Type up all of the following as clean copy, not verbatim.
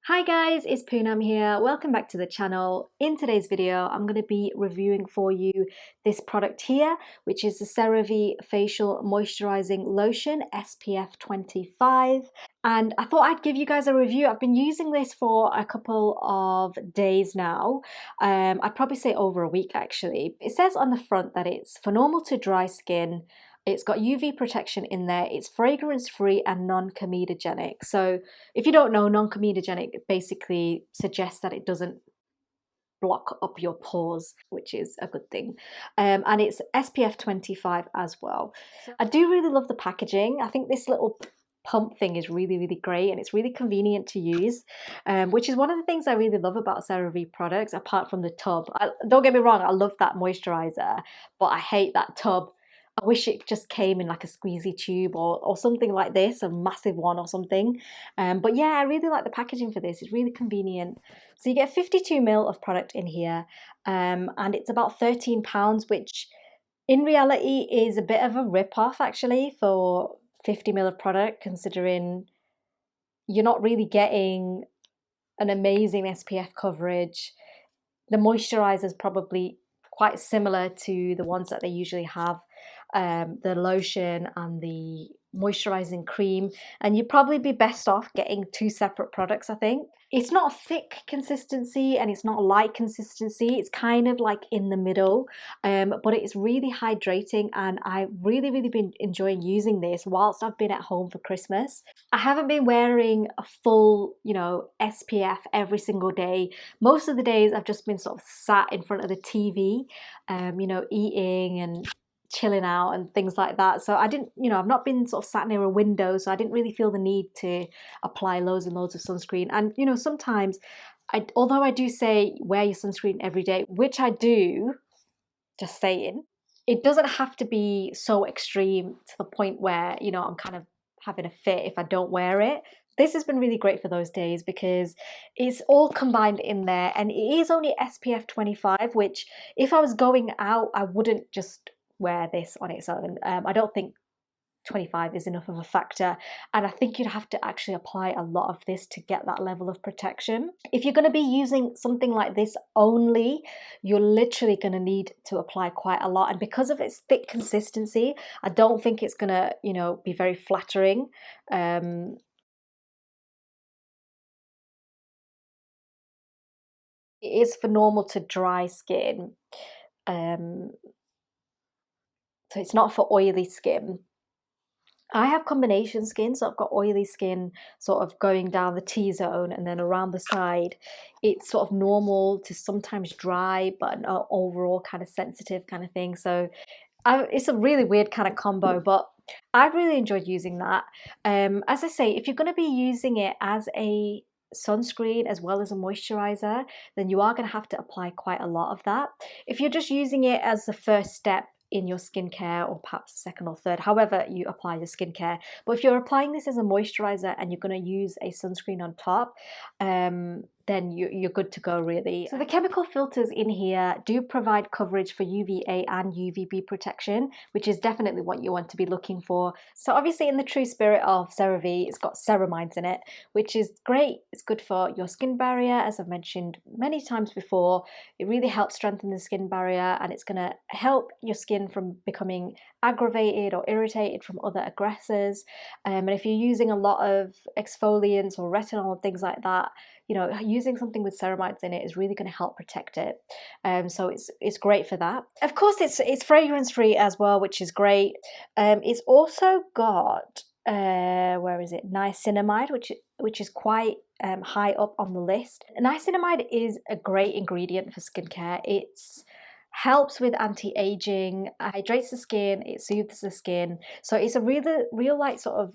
Hi guys, it's Poonam here. Welcome back to the channel. In today's video, I'm going to be reviewing for you this product here, which is the CeraVe Facial Moisturising Lotion SPF 25. And I thought I'd give you guys a review. I've been using this for a couple of days now. I'd probably say over a week actually. It says on the front that it's for normal to dry skin. It's got UV protection in there. It's fragrance free and non-comedogenic. So if you don't know, non-comedogenic basically suggests that it doesn't block up your pores, which is a good thing. And it's SPF 25 as well. I do really love the packaging. I think this little pump thing is really great, and it's really convenient to use, which is one of the things I really love about CeraVe products, apart from the tub. Don't get me wrong, I love that moisturizer, but I hate that tub. I wish it just came in like a squeezy tube or something like this, a massive one or something. But yeah, I really like the packaging for this. It's really convenient. So you get 52 ml of product in here, and it's about £13, which in reality is a bit of a rip-off actually for 50 ml of product, considering you're not really getting an amazing SPF coverage. The moisturizer is probably quite similar to the ones that they usually have, the lotion and the moisturizing cream, and you'd probably be best off getting two separate products. I think it's not a thick consistency and it's not a light consistency. It's kind of like in the middle, but it's really hydrating, and I've really been enjoying using this whilst I've been at home for Christmas. I haven't been wearing a full, SPF every single day. Most of the days I've just been sort of sat in front of the TV, eating and chilling out and things like that. So I didn't, I've not been sort of sat near a window, so I didn't really feel the need to apply loads and loads of sunscreen. And sometimes although I do say wear your sunscreen every day, which I do, just saying, it doesn't have to be so extreme to the point where I'm kind of having a fit if I don't wear it. This has been really great for those days because it's all combined in there, and it is only SPF 25, which if I was going out, I wouldn't just wear this on its own. I don't think 25 is enough of a factor, and I think you'd have to actually apply a lot of this to get that level of protection. If you're going to be using something like this only, you're literally going to need to apply quite a lot, and because of its thick consistency, I don't think it's going to be very flattering. It is for normal to dry skin, so it's not for oily skin. I have combination skin, so I've got oily skin sort of going down the T-zone, and then around the side it's sort of normal to sometimes dry, but an overall kind of sensitive kind of thing. So it's a really weird kind of combo, but I really enjoyed using that. As I say, if you're going to be using it as a sunscreen as well as a moisturizer, then you are going to have to apply quite a lot of that. If you're just using it as the first step in your skincare, or perhaps second or third, however you apply your skincare. But if you're applying this as a moisturizer and you're going to use a sunscreen on top, then you're good to go really. So the chemical filters in here do provide coverage for UVA and UVB protection, which is definitely what you want to be looking for. So obviously, in the true spirit of CeraVe, it's got ceramides in it, which is great. It's good for your skin barrier, as I've mentioned many times before. It really helps strengthen the skin barrier, and it's going to help your skin from becoming aggravated or irritated from other aggressors. And if you're using a lot of exfoliants or retinol and things like that, using something with ceramides in it is really going to help protect it. So it's great for that. Of course, it's fragrance free as well, which is great. It's also got where is it? Niacinamide, which is quite high up on the list. Niacinamide is a great ingredient for skincare. It's helps with anti-aging, hydrates the skin, it soothes the skin. So it's a real like sort of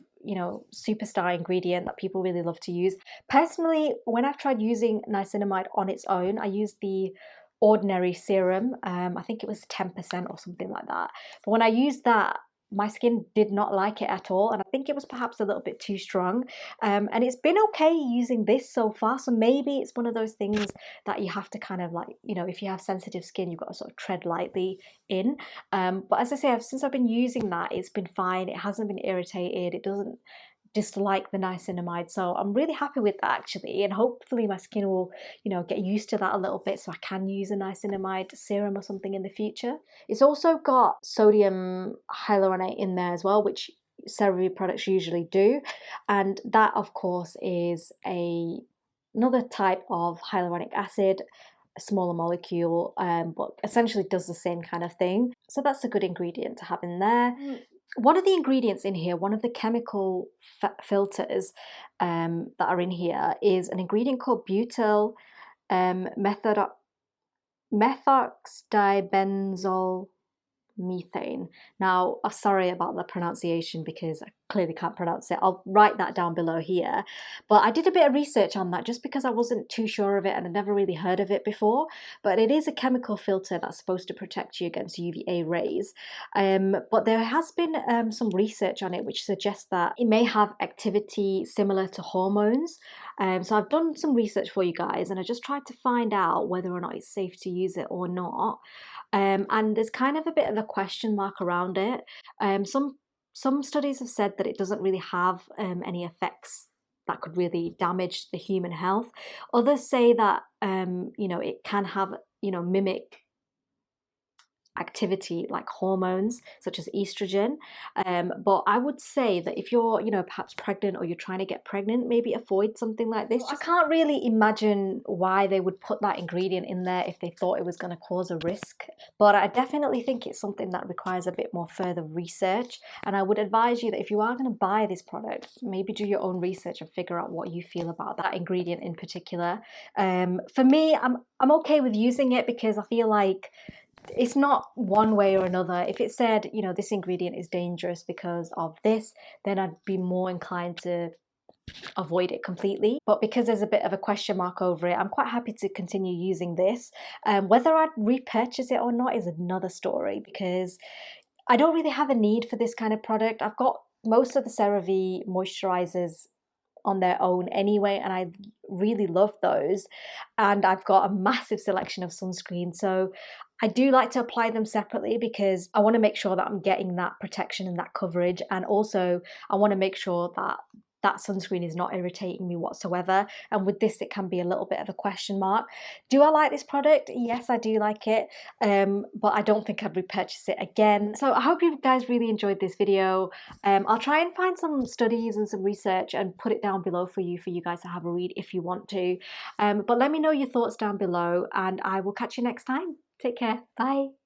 superstar ingredient that people really love to use. Personally, when I've tried using niacinamide on its own, I used the ordinary serum. I think it was 10% or something like that. But when I used that, my skin did not like it at all, and I think it was perhaps a little bit too strong. And it's been okay using this so far, so maybe it's one of those things that you have to kind of like, if you have sensitive skin, you've got to sort of tread lightly in. But as I say, since I've been using that, it's been fine. It hasn't been irritated. It doesn't dislike the niacinamide. So I'm really happy with that actually, and hopefully my skin will, you know, get used to that a little bit so I can use a niacinamide serum or something in the future. It's also got sodium hyaluronate in there as well, which CeraVe products usually do, and that of course is another type of hyaluronic acid, a smaller molecule, but essentially does the same kind of thing. So that's a good ingredient to have in there. One of the ingredients in here, one of the chemical filters that are in here, is an ingredient called butyl methoxydibenzoylmethane. Now, I'm sorry about the pronunciation because I clearly can't pronounce it. I'll write that down below here. But I did a bit of research on that just because I wasn't too sure of it and I'd never really heard of it before. But it is a chemical filter that's supposed to protect you against UVA rays. But there has been some research on it which suggests that it may have activity similar to hormones. So I've done some research for you guys and I just tried to find out whether or not it's safe to use it or not. And there's kind of a bit of a question mark around it. Some studies have said that it doesn't really have any effects that could really damage the human health. Others say that you know, it can have, you know, mimic activity like hormones such as estrogen, but I would say that if you're, you know, perhaps pregnant or you're trying to get pregnant, maybe avoid something like this. I can't really imagine why they would put that ingredient in there if they thought it was going to cause a risk, but I definitely think it's something that requires a bit more further research, and I would advise you that if you are going to buy this product, maybe do your own research and figure out what you feel about that ingredient in particular. For me, I'm okay with using it because I feel like it's not one way or another. If it said, you know, this ingredient is dangerous because of this, then I'd be more inclined to avoid it completely. But because there's a bit of a question mark over it, I'm quite happy to continue using this. Whether I'd repurchase it or not is another story because I don't really have a need for this kind of product. I've got most of the CeraVe moisturizers on their own anyway, and I really love those, and I've got a massive selection of sunscreen, so I do like to apply them separately because I want to make sure that I'm getting that protection and that coverage, and also I want to make sure that that sunscreen is not irritating me whatsoever. And with this, it can be a little bit of a question mark. Do I like this product? Yes, I do like it, but I don't think I'd repurchase it again. So I hope you guys really enjoyed this video. I'll try and find some studies and some research and put it down below for you guys to have a read if you want to. But let me know your thoughts down below, and I will catch you next time. Take care. Bye.